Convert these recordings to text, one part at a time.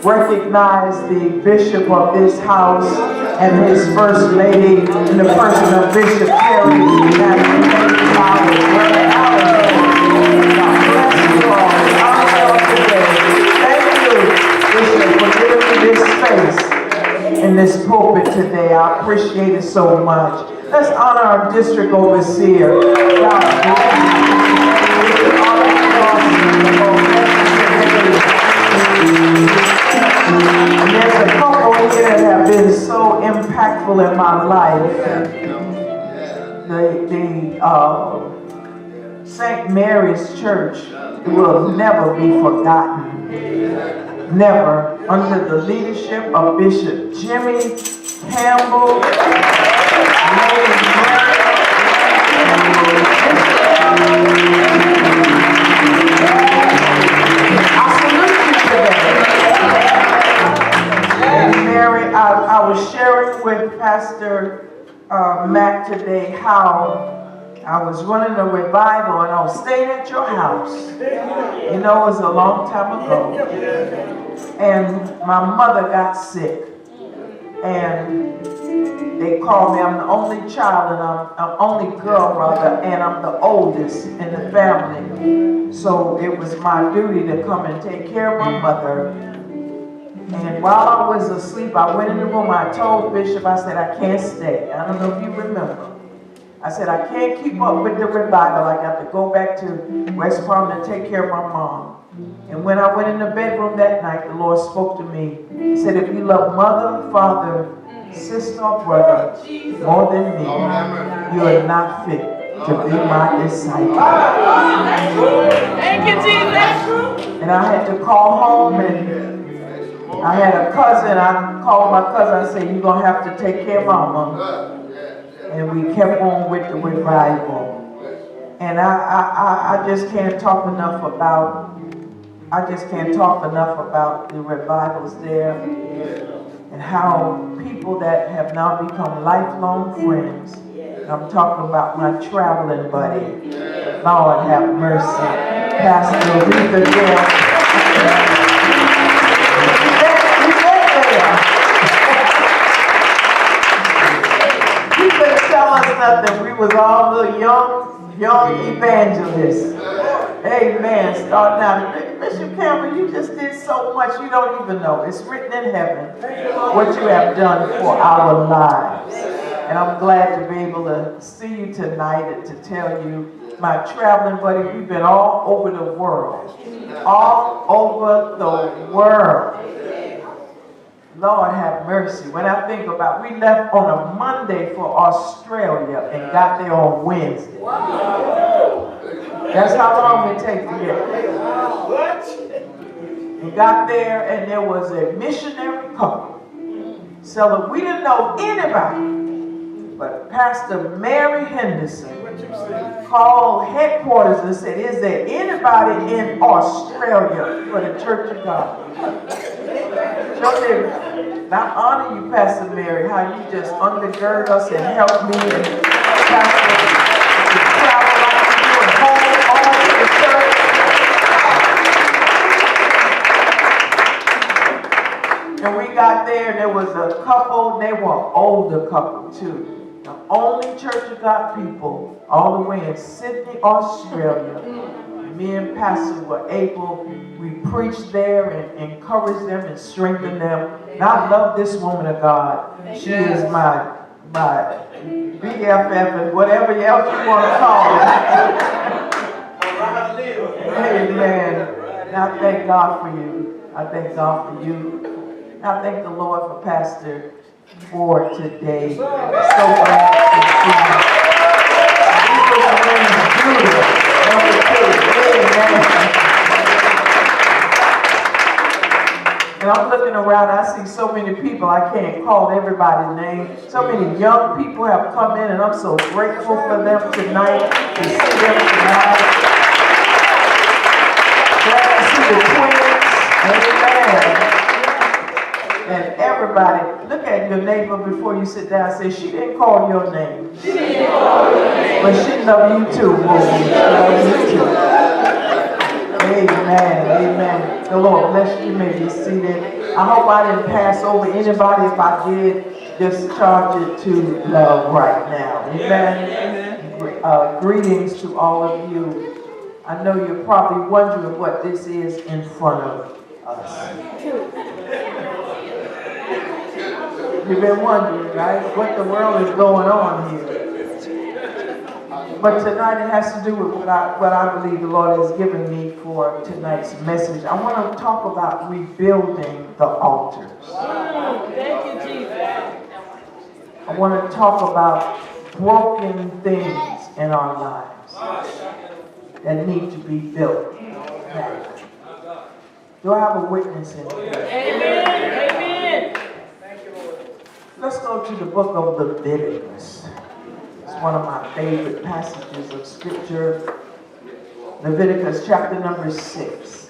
recognize the bishop of this house and his first lady in the person of Bishop Terry. In this pulpit today. I appreciate it so much. Let's honor our district overseer. And there's a couple here that have been so impactful in my life. The St. Mary's Church will never be forgotten. Never. Under the leadership of Bishop Jimmy Campbell, I salute you today. Mary, I was sharing with Pastor Matt today how I was running a revival and I was staying at your house. You know, it was a long time ago. And my mother got sick. And they called me. I'm the only child and I'm only girl rather, and I'm the oldest in the family. So it was my duty to come and take care of my mother. And while I was asleep, I went in the room. I told Bishop, I said, I can't stay. I don't know if you remember. I said, I can't keep up with the revival. I got to go back to West Palm and take care of my mom. And when I went in the bedroom that night, the Lord spoke to me. He said, if you love mother, father, sister, or brother more than me, you are not fit to be my disciple. Thank you, Jesus. And I had to call home, and I had a cousin. I called my cousin and said, you're going to have to take care of mama. And we kept on with the revival. And I just can't talk enough about the revivals there and how people that have now become lifelong friends. I'm talking about my traveling buddy. Lord have mercy. Pastor Rita there. He couldn't tell us nothing. We was all little young evangelists. Amen. Starting out. Bishop Campbell, you just did so much you don't even know. It's written in heaven what you have done for our lives. And I'm glad to be able to see you tonight and to tell you, my traveling buddy, we've been all over the world. All over the world. Lord have mercy. When I think about, we left on a Monday for Australia and got there on Wednesday. That's how long it takes to get there. We got there and there was a missionary couple. So we didn't know anybody. But Pastor Mary Henderson called headquarters and said, is there anybody in Australia for the Church of God? And I honor you, Pastor Mary, how you just undergird us and help me and Pastor to travel like you and hold on to the church. And we got there and there was a couple, they were an older couple too. The only Church of God people all the way in Sydney, Australia. Me and Pastor were able, we preached there and encouraged them and strengthened them. And I love this woman of God. She is my BFF and whatever else you want to call it. Amen. And I thank God for you. I thank God for you. And I thank the Lord for Pastor Ford today. So glad to see you. And I'm looking around, I see so many people, I can't call everybody's name. So many young people have come in, and I'm so grateful for them tonight, to see them tonight. Glad to see the twins. Amen. And everybody, look at your neighbor before you sit down and say, she didn't call your name. She didn't call your name. But she loves you too, boy. She loves you too. Amen. Amen. The Lord bless you. You may be seated. I hope I didn't pass over anybody. If I did, just charge it to love right now. Amen. Greetings to all of you. I know you're probably wondering what this is in front of us. You've been wondering, right? What the world is going on here. But tonight it has to do with what I believe the Lord has given me for tonight's message. I want to talk about rebuilding the altars. Thank you, Jesus. I want to talk about broken things in our lives that need to be built back. Do I have a witness in here? Amen. Amen. Let's go to the book of Leviticus. It's one of my favorite passages of scripture. Leviticus chapter number 6.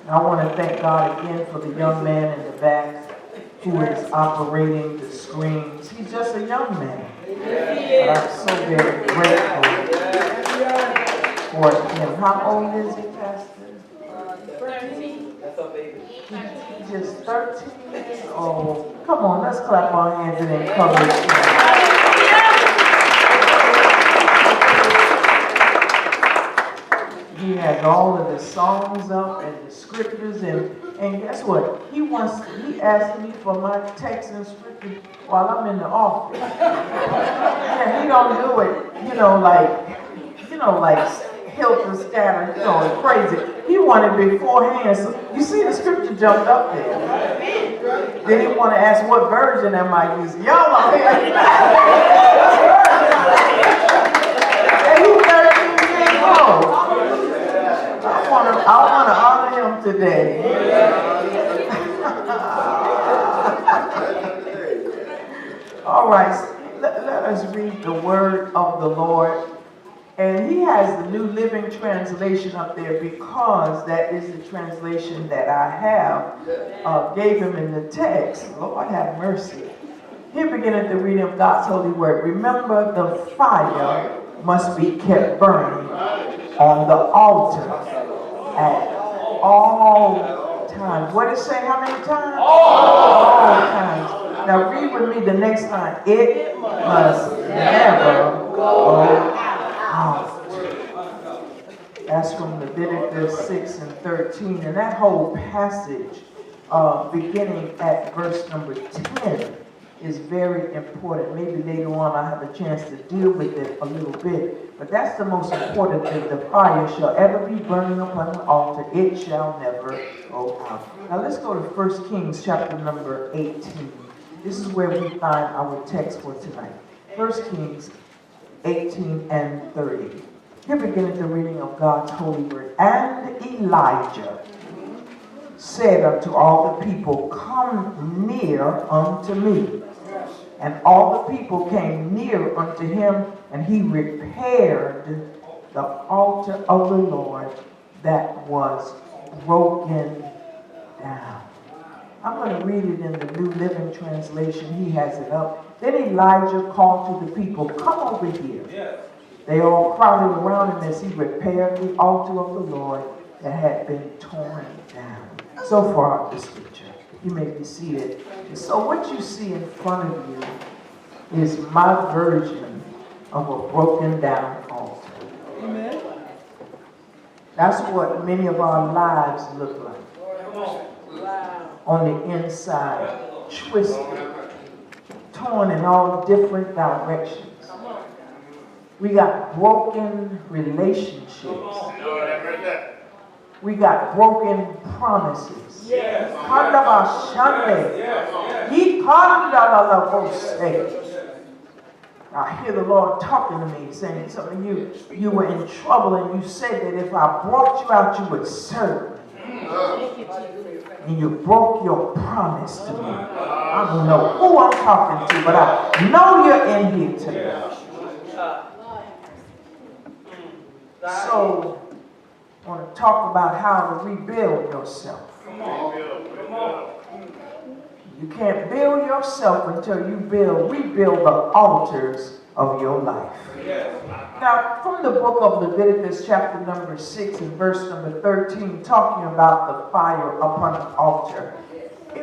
And I want to thank God again for the young man in the back who is operating the screens. He's just a young man. But I'm so very grateful for him. How old is he, Pastor? 13. That's a baby. He's just 13 years old. Come on, let's clap our hands and encourage him. He has all of the songs up and the scriptures, and guess what? He asked me for my text and scripture while I'm in the office. And he don't do it, like Hilton Scatter, crazy. He wanted beforehand. So you see the scripture jumped up there. Then he want to ask what version am I using? Y'all are here. And he's 13 years old. I want to honor him today. All right, let us read the word of the Lord. And he has the New Living Translation up there because that is the translation that I have, gave him in the text. Lord have mercy. Here beginneth the reading of God's holy word. Remember, the fire must be kept burning on the altar at all times. What does it say? How many times? All times. Now read with me the next line. It must never go out. That's from Leviticus 6 and 13. And that whole passage, beginning at verse number 10, is very important. Maybe later on I have a chance to deal with it a little bit. But that's the most important thing. The fire shall ever be burning upon the altar. It shall never go out. Now let's go to 1 Kings chapter number 18. This is where we find our text for tonight. 1 Kings 18 and 30. Here beginneth the reading of God's holy word. And Elijah said unto all the people, come near unto me. And all the people came near unto him, and he repaired the altar of the Lord that was broken down. I'm going to read it in the New Living Translation. He has it up. Then Elijah called to the people, come over here. They all crowded around him as he repaired the altar of the Lord that had been torn down. So far, the scripture. You may be seated. So what you see in front of you is my version of a broken down altar. Amen. That's what many of our lives look like. On the inside, twisted, torn in all different directions. We got broken relationships. We got broken promises. Yes. I hear the Lord talking to me, saying, some of you were in trouble and you said that if I brought you out, you would serve me. And you broke your promise to me. I don't know who I'm talking to, but I know you're in here tonight. So, I want to talk about how to rebuild yourself. You can't build yourself until you rebuild the altars of your life. Now, from the book of Leviticus, chapter number 6 and verse number 13, talking about the fire upon the altar.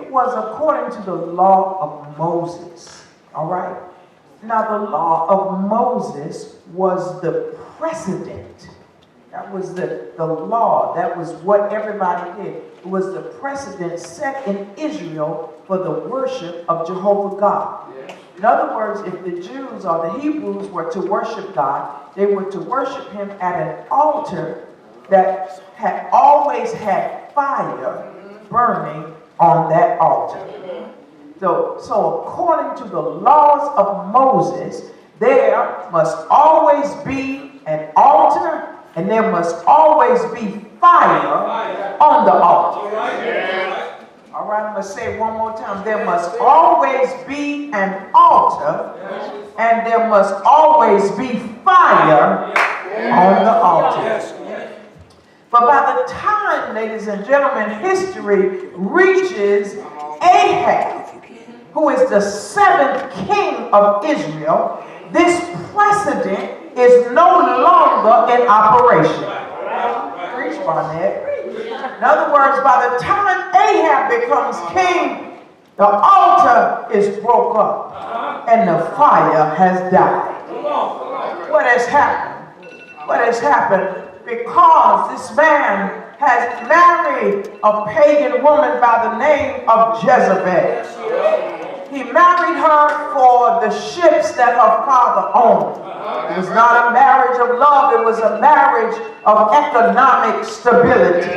it was according to the law of Moses. All right? Now, the law of Moses was the precedent. That was the law. That was what everybody did. It was the precedent set in Israel for the worship of Jehovah God. In other words, if the Jews or the Hebrews were to worship God, they were to worship him at an altar that had always had fire burning on that altar. So according to the laws of Moses, there must always be an altar and there must always be fire on the altar. All right, I'm going to say it one more time. There must always be an altar and there must always be fire on the altar. But by the time, ladies and gentlemen, history reaches Ahab, who is the 7th king of Israel, this precedent is no longer in operation. Preach, Barnett. In other words, by the time Ahab becomes king, the altar is broke up and the fire has died. What has happened? What has happened? Because this man has married a pagan woman by the name of Jezebel. He married her for the ships that her father owned. It was not a marriage of love, it was a marriage of economic stability.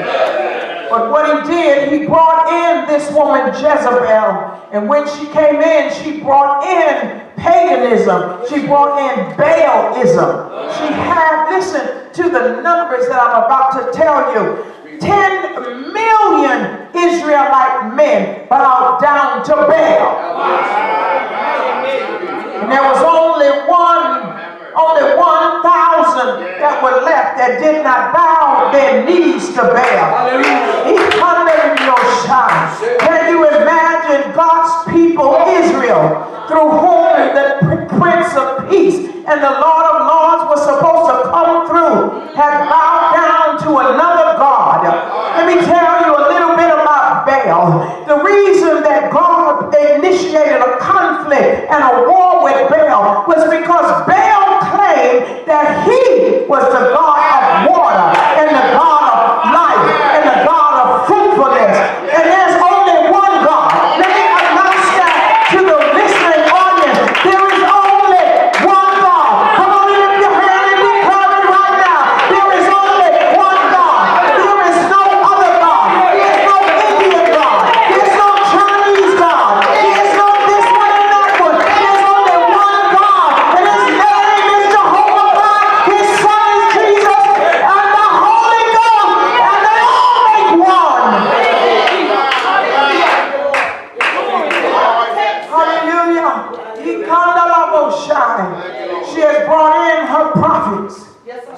But what he did, he brought in this woman Jezebel. And when she came in, she brought in paganism. She brought in Baalism. She had, listen to the numbers that I'm about to tell you. 10 million Israelite men bowed down to Baal. And there was only 1,000 that were left that did not bow their knees to Baal. Can you imagine God's people, Israel, through whom the Prince of Peace and the Lord of Lords was supposed to come through, had bowed down to another God? Let me tell you a little bit about Baal. The reason that God initiated a conflict and a war with Baal was because Baal claimed that he was the God of water and the God of life and the God of fruitfulness. And there's only one God. Let me announce that to the listening audience. There is only one God. Come on, lift your hand and declare it right now. There is only one God. There is no other God. There's no Indian God. There's no Chinese God. There's no this one and that one. There's only one God. And his name is Jehovah God. His son is Jesus. And the Holy Ghost. And they all make one. Hallelujah. She has brought in her prophets.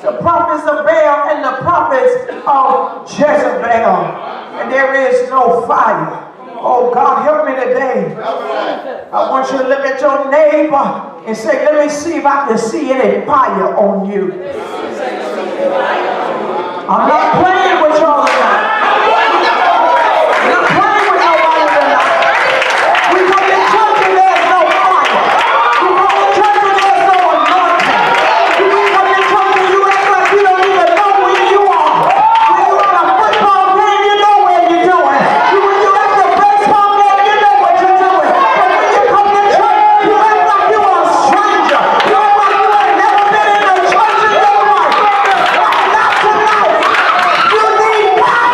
The prophets of Baal and the prophets of Jezebel. And there is no fire. Oh, God, help me today. I want you to look at your neighbor and say, let me see if I can see any fire on you. I'm not playing with y'all tonight. I'm not playing with nobody tonight. We come to church and there's no fire. We come to church and there's no anointing. We come to church and you act like you don't even know where you are. When you're at a football game, you know where you're doing. When you're at the baseball game, you know what you're doing. But when you come to church, you act like you are a stranger. You act like you ain't never been in a church in your life. Not tonight. You need power.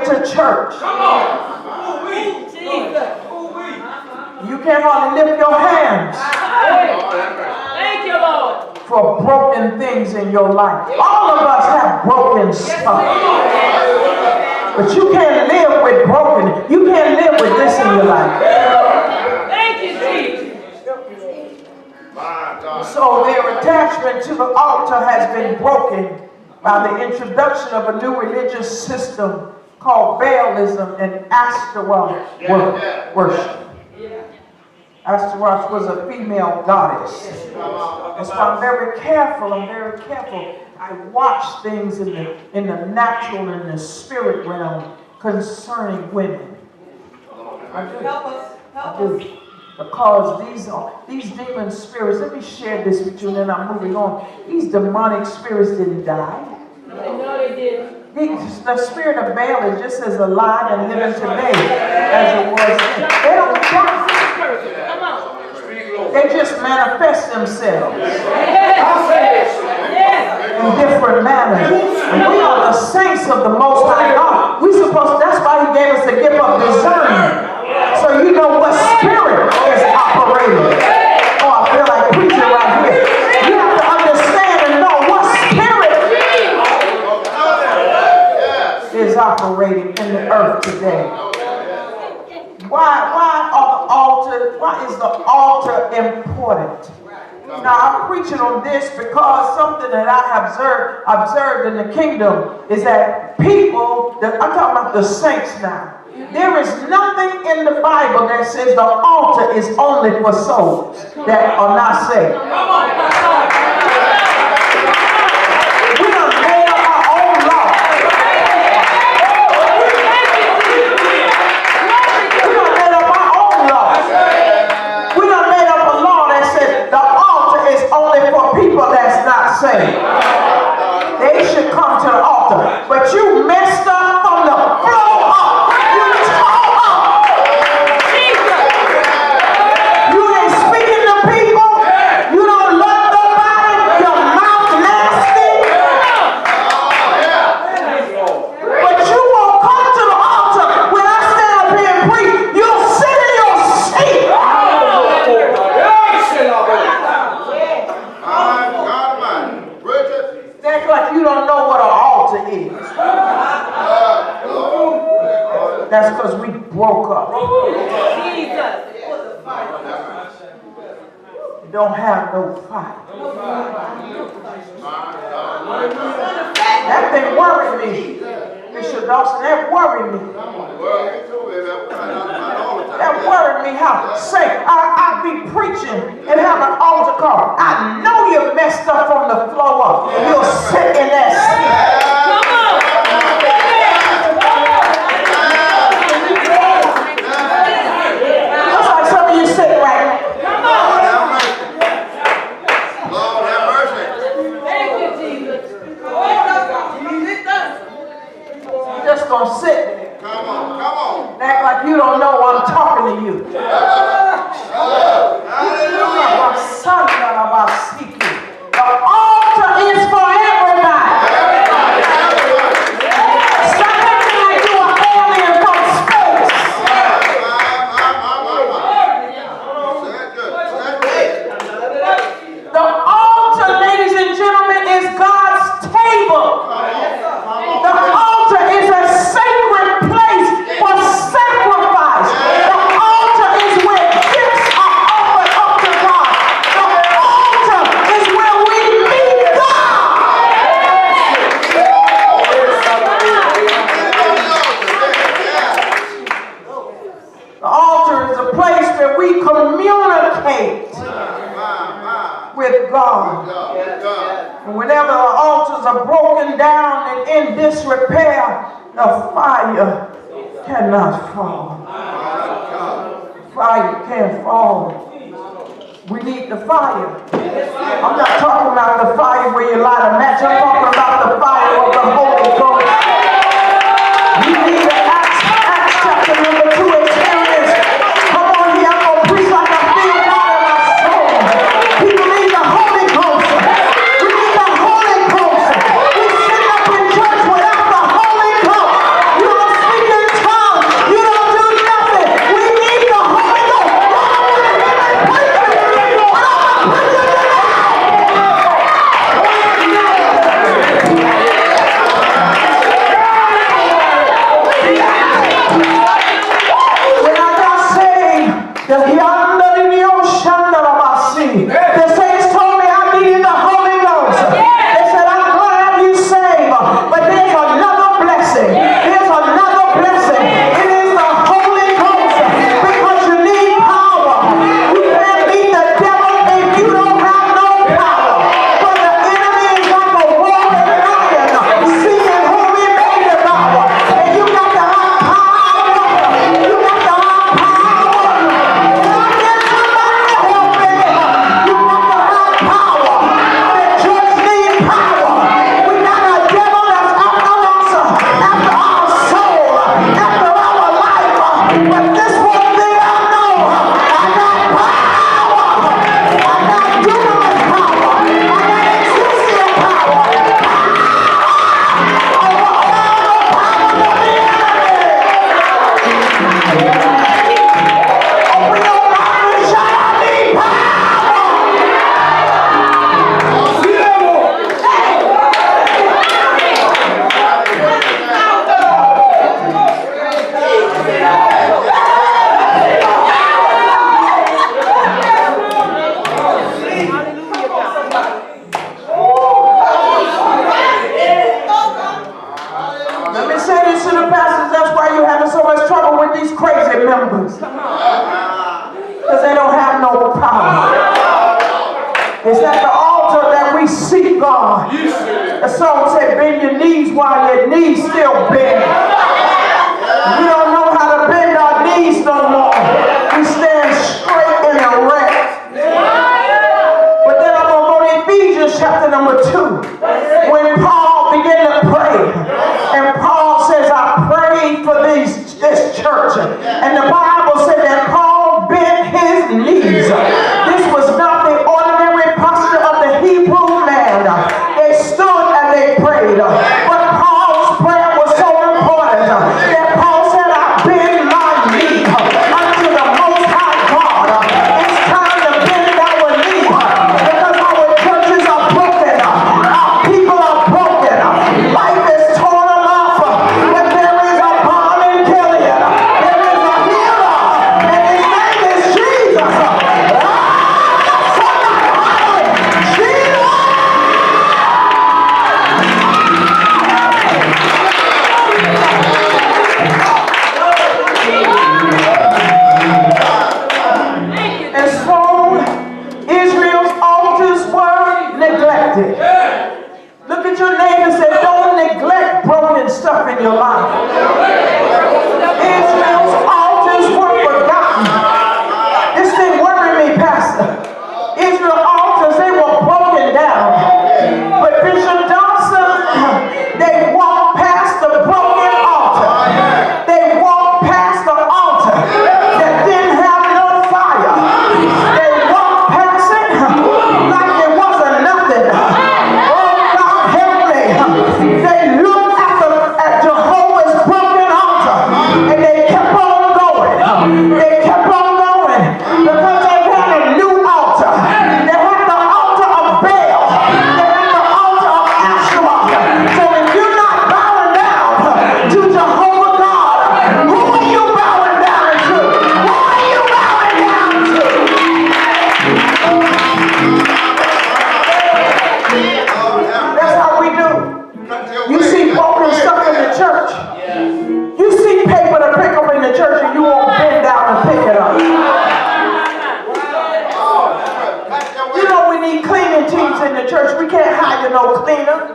to church. Jesus. You can't hardly lift your hands Thank you, Lord. for broken things in your life. All of us have broken stuff. But you can't live with broken. You can't live with this in your life. Thank you, Jesus. So their attachment to the altar has been broken by the introduction of a new religious system called Baalism and Ashtaroth worship. Ashtaroth was a female goddess. That's why I'm very careful. I watch things in the natural and the spirit realm concerning women. I do. Because these demon spirits, let me share this with you and then I'm moving on. These demonic spirits didn't die. No, they didn't. The spirit of Baal is just as alive and living today as it was then. They don't die. Come on. They just manifest themselves Yes. in different manners. And we are the saints of the Most High God. That's why He gave us the gift of discernment. So you know what spirit is operating. Oh, I feel like preaching right here. You have to understand and know what spirit is operating in the earth today. Why is the altar important? Now I'm preaching on this because something that I have observed in the kingdom is that people, I'm talking about the saints now. There is nothing in the Bible that says the altar is only for souls that are not saved. We done made up our own law. We done made up our own law. We done made up a law that says the altar is only for people that's not saved. They should come to the altar. But you messed up from the floor up. That's because we broke up. You don't have no fight. That thing worried me. Bishop Dawson, that worried me. That worried me how say I be preaching and have an altar call. I know you messed up from the floor up. And you'll sit in that seat. Come on. Gonna sit there. Come on. Act like you don't know I'm talking to you. The altar is for everybody. Stop acting like you are alien from space. The altar, ladies and gentlemen, is God's table. The altar is a sacred place for sacrifice. The altar is where gifts are offered up to God. The altar is where we meet God. The altar is a place where we communicate with God. And whenever the altars are broken down and in disrepair, the fire cannot fall. Fire can't fall. We need the fire. I'm not talking about the fire where you light a match. I'm talking about the fire of the Holy Ghost. You need the Acts chapter number 2 experience. Come on here, I'm going to preach like I feel God in my soul. People need the Holy Ghost. We need the Holy Ghost. We sit up in church without the Holy Ghost. You don't speak members. Because they don't have no power. It's at the altar that we seek God. The song said, bend your knees while your knees still bend. We don't know how to bend our knees no more. We stand straight and erect. But then I'm going to go to Ephesians chapter number 2. When Paul began to pray. And Paul says, I prayed for this church. And the Bible said that Paul bent his knees. This was not the ordinary posture of the Hebrew man. They stood and they prayed. But Paul's prayer was so important that Paul said, I bend my knee unto the Most High God. It's time to bend our knee because our churches are broken. Our people are broken. Life has torn them off. But there is a balm in Gilead. There is a healer. And his name is Jesus. Somebody holler, Jesus! And so Israel's altars were neglected. Look at your neighbor and say, don't neglect broken stuff in your life. Israel's altars were forgotten. This didn't worry me, Pastor. Israel's altars, they were broken down. But Bishop Johnson, they walked past the broken altar. They walked past the altar that didn't have no fire. They walked past it like it wasn't nothing. Oh, God help me. They looked at Jehovah's broken altar and they kept on going. They kept on going because they had a new altar. They had the altar of Baal. They had the altar of Asherah. So if you're not bowing down to Jehovah God, who are you bowing down to? Who are you bowing down to? That's how we do. You see broken stuff in the church. You see paper to pick up in the church and you won't bend down and pick it up. You know we need cleaning teams in the church. We can't hire no cleaner.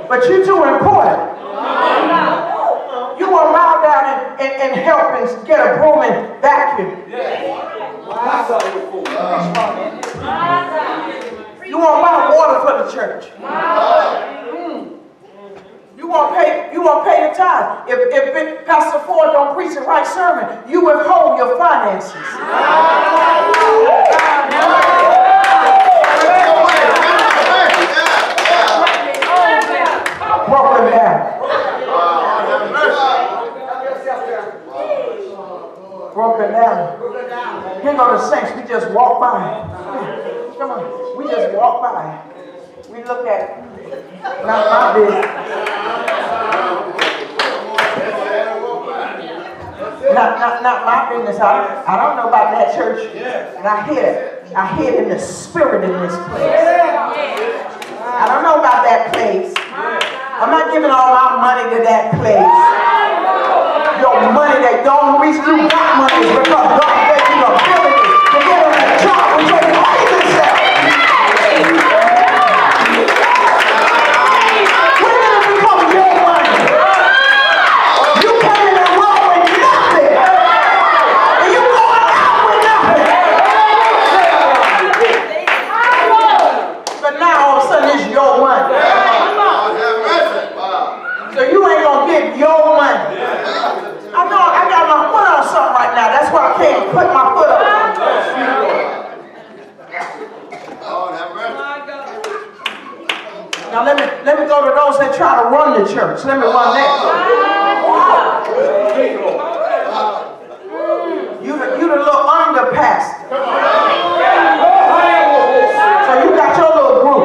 But you're too important. You won't bow down and help and get a broom and vacuum. You won't buy water for the church. You won't pay the tithe. If Pastor Ford don't preach the right sermon, you withhold your finances. Broken down. Broken down. Here go the saints. We just walk by. Come on. We just walk by. We look at not my business. Not my business. I don't know about that church. And I hear it in the spirit in this place. I don't know about that place. I'm not giving all my money to that place. Your money, that the only reason you got money is because God gave you the ability to get on that job with your crazy self. When did it become your money? You came in the world with nothing. And you going out with nothing. But now all of a sudden it's your money. So you ain't gonna get your money. I know I got my foot on something right now. That's why I can't put my foot up. Now let me go to those that try to run the church. Let me run that. You the little under pastor. So you got your little group.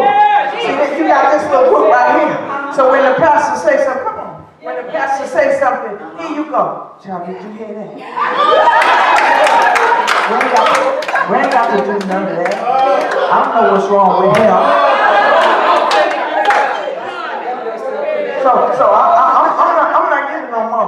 See, you got this little group right here. So when the pastor says something, come on. When the pastor says something, here you go. Child, did you hear that? We ain't got to do none of that. I don't know what's wrong with him. So I'm not giving no more.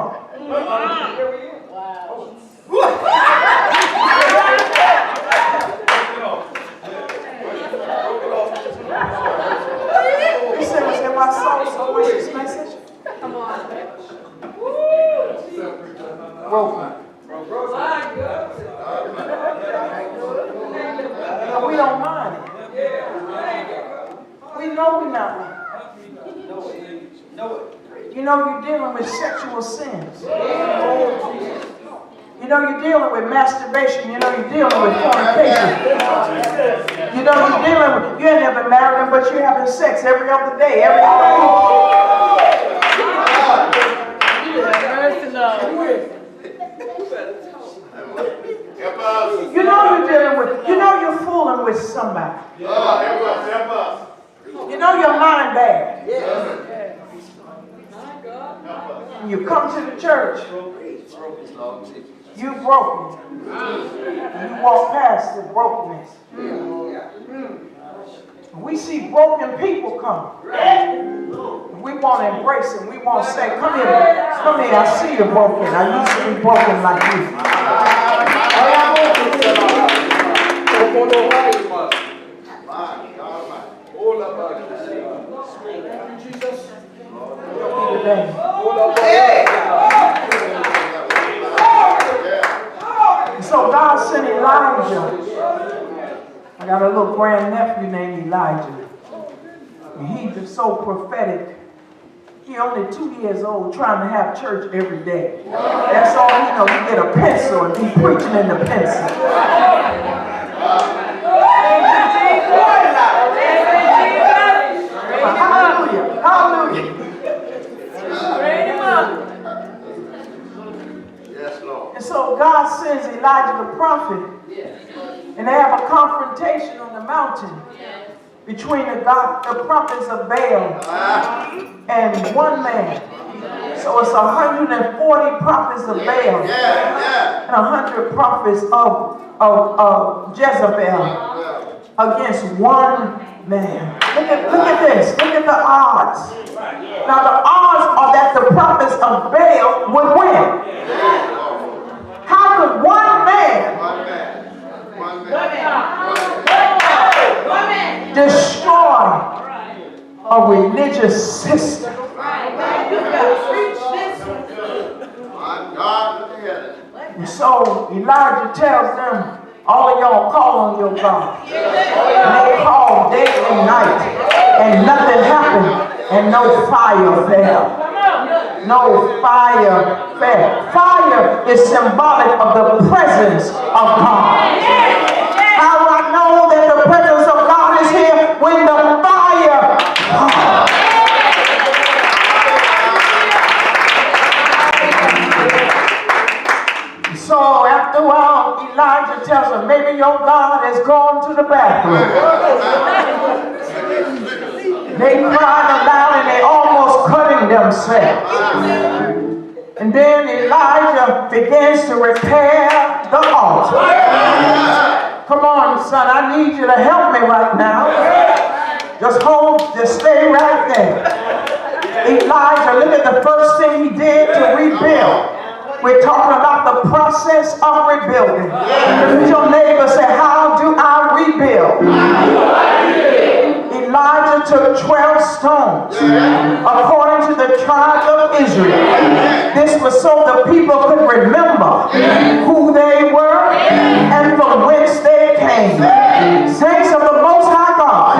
You know you're dealing with sexual sins. You know you're dealing with masturbation. You know you're dealing with fornication. You know you're dealing with, you ain't never married them, but you're having sex every other day, every other week. You know you're dealing with, you know you're fooling with somebody. You know your mind bad. You come to the church, you broken. You walk past the brokenness. We see broken people come. We want to embrace them. We want to say, come here, I see you broken. I used to be broken like you. So God sent Elijah. I got a little grandnephew named Elijah. And he's so prophetic. He's only 2 years old trying to have church every day. That's all he knows. He get a pencil and he's preaching in the pencil. Hallelujah. Hallelujah. And so God sends Elijah the prophet, and they have a confrontation on the mountain between the prophets of Baal and one man. So it's 140 prophets of Baal and 100 prophets of Jezebel against one man. Look at this. Look at the odds. Now the odds are that the prophets of Baal would win. How could one man destroy a religious system? And so Elijah tells them, all of y'all call on your God. And they called day and night, and nothing happened, and no fire fell. No fire fell. Fire is symbolic of the presence of God. How do I know that the presence of God is here? When the fire comes. So after a while, Elijah tells them, maybe your God has gone to the bathroom. They cried aloud and they almost cutting themselves. And then Elijah begins to repair the altar. Come on, son, I need you to help me right now. Just stay right there. Elijah, look at the first thing he did to rebuild. We're talking about the process of rebuilding. Your neighbor said, how do I rebuild? Elijah took 12 stones according to the tribe of Israel. This was so the people could remember who they were and from whence they came. Saints of the Most High God,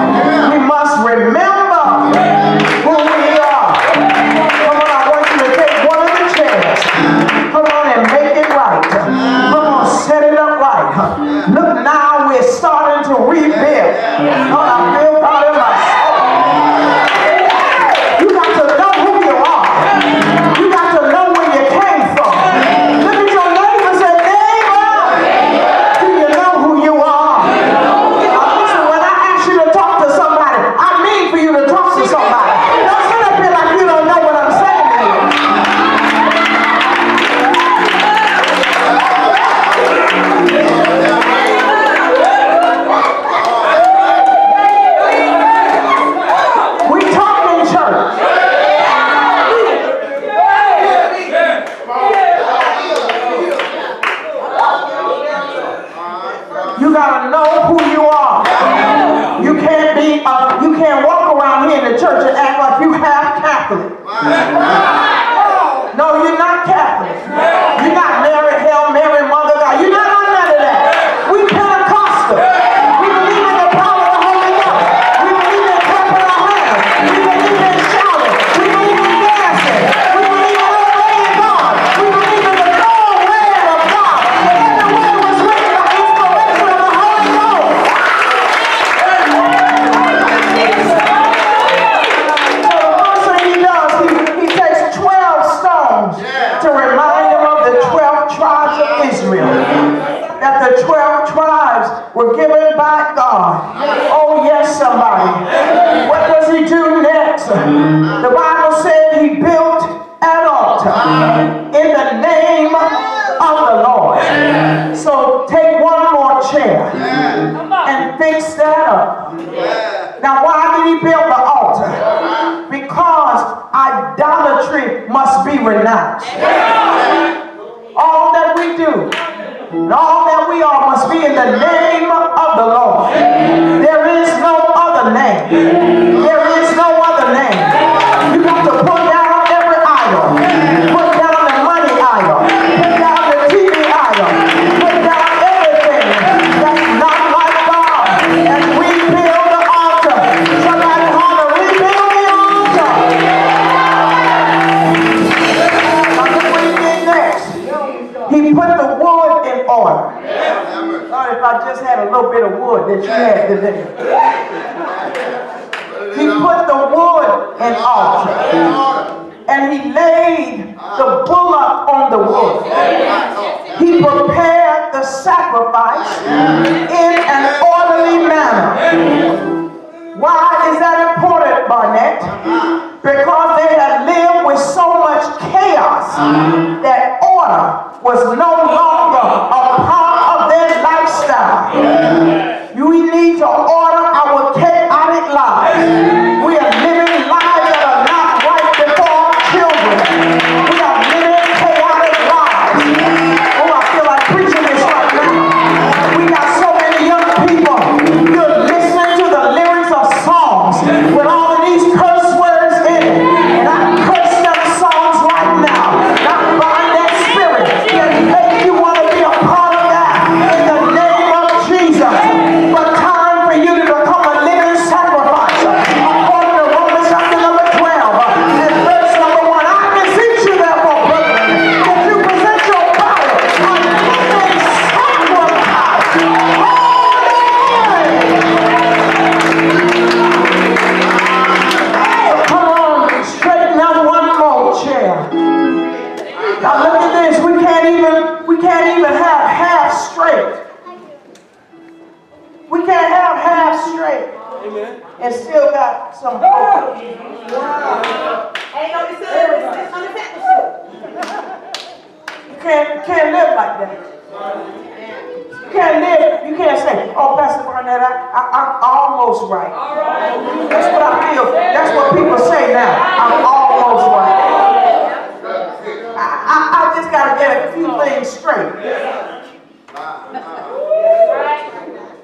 we must remember who we are. Come on, I want you to take one of the chairs. Come on and make it right. Come on, set it up right. Look, now we're starting to rebuild. I feel God in my soul. You got to know who you are. You got to know where you came from. Look at your neighbor and say, neighbor. were given by God. Oh yes, somebody. What does he do next? The Bible said he built an altar in the name of the Lord. So take one more chair and fix that up. Now why did he build the altar? Because idolatry must be renounced. All that we do and all that we are must be in the name of the Lord. There is no other name. There is no other name. You got to put down every idol. Put down the money idol. Put down the TV idol. Put down everything that's not like God. And rebuild the altar. Somebody ought to rebuild the altar. Now look what he did next. He put the wood in order. Lord, if I just had a little bit of wood that you had today. He put the wood in altar. And he laid the bullock on the wood. He prepared the sacrifice in an orderly manner. Why is that important, Barnett? Because they had lived with so much chaos that order was no longer a part of their lifestyle. We need to order our chaotic lives. We are living lives that are not right before our children. We are living chaotic lives. Oh, I feel like preaching this right now. We got so many young people listening to the lyrics of songs with all of these curse words in it. And I curse them songs right now. And I bind that spirit that make you want to be a part of that in the name of Jesus. But time for you to become a living sacrifice. According to Romans chapter number 12 and verse number 1. I beseech you therefore, brethren, that you present your body a living sacrifice. Come on, straighten out one more chair. Now look at this. We can't even have half straight. We can't have half straight and still got some hope. You can't live like that. You can't live. You can't say, oh, Pastor Barnett, I'm almost right. That's what I feel. That's what people say now. I'm almost right. I just got to get a few things straight.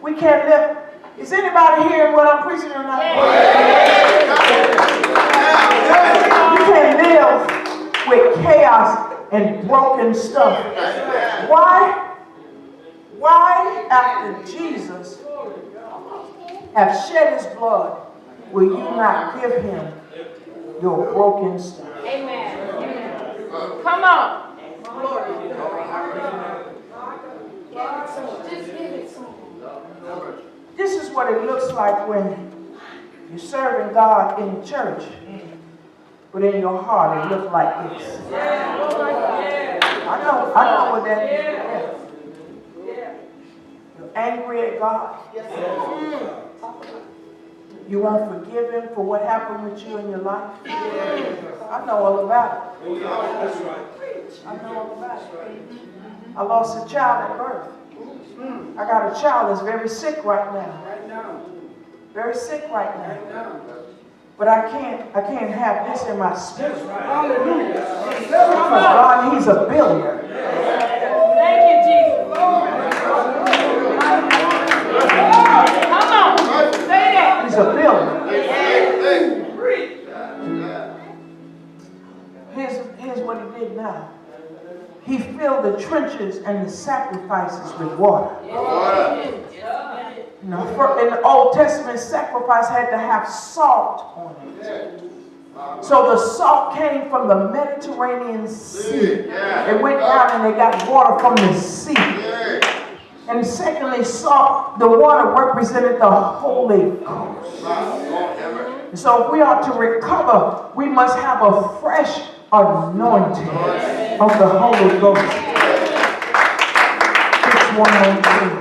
We can't live. Is anybody hearing what I'm preaching tonight? You can't live with chaos and broken stuff. Why after Jesus have shed his blood, will you not give him your broken stuff? Amen. Come on. This is what it looks like when you're serving God in church, but in your heart it looks like this. I know what that is. You're angry at God. You won't forgive him for what happened with you in your life. I know all about it. I know all about it. I lost a child at birth. I got a child that's very sick right now. Very sick right now. But I can't have this in my spirit. Because God, he's a builder. Thank you, Jesus. Come on. Say that. He's a builder. Here's what he did now. He filled the trenches and the sacrifices with water. Now, in the Old Testament, sacrifice had to have salt on it. So the salt came from the Mediterranean Sea. It went down and they got water from the sea. And secondly, salt, the water represented the Holy Ghost. And so if we are to recover, we must have a fresh anointing of the Holy Ghost. Just one more thing.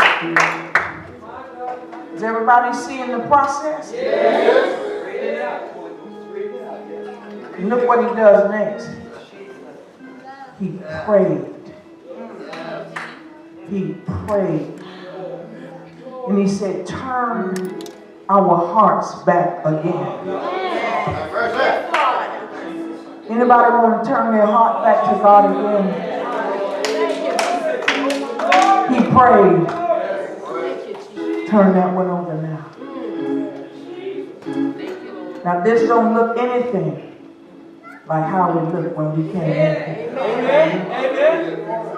Is everybody seeing the process? Yes. And look what he does next. He prayed. He prayed. And he said, turn our hearts back again. Anybody want to turn their heart back to God again? He prayed. Turn that one over now. Now this don't look anything like how we looked when we came in.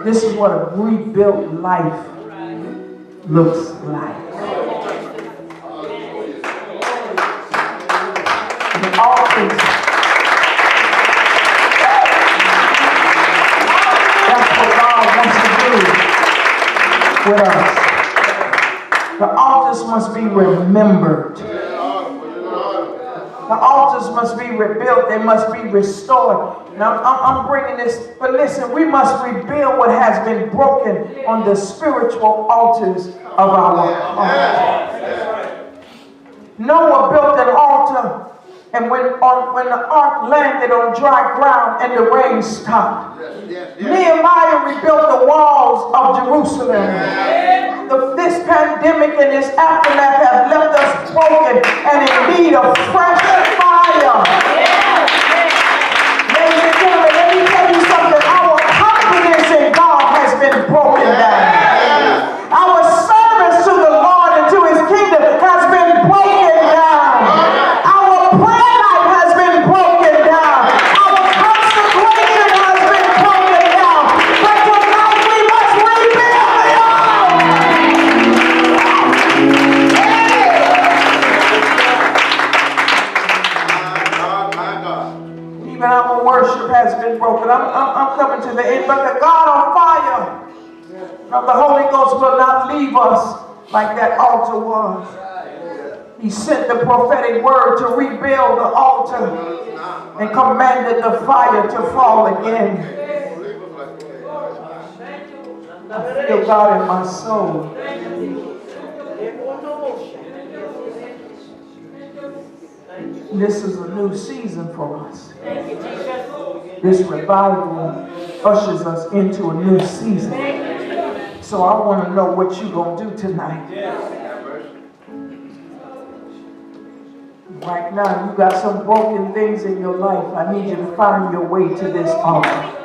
This is what a rebuilt life looks like. The altars. That's what God wants to do with us. The altars must be remembered. The altars must be rebuilt. They must be restored. Now, I'm bringing this, but listen, we must rebuild what has been broken on the spiritual altars of our heart. Noah built an altar, and when the ark landed on dry ground and the rain stopped, Nehemiah rebuilt the walls of Jerusalem. This pandemic and this aftermath have left us broken and in need of fresh fire. Ladies and gentlemen, let me tell you something. Our confidence in God has been broken down. Our service to the Lord and to his kingdom has been broken down. Our prayer life has been broken down. Our consecration has been broken down. But tonight we must rebuild it all. Even our worship has been broken. I'm coming to the end, but the God on fire of the Holy Ghost will not leave us like that altar was. He sent the prophetic word to rebuild the altar and commanded the fire to fall again. I feel God in my soul. This is a new season for us. This revival ushers us into a new season. So I want to know what you're going to do tonight. Right now, you got some broken things in your life. I need you to find your way to this altar.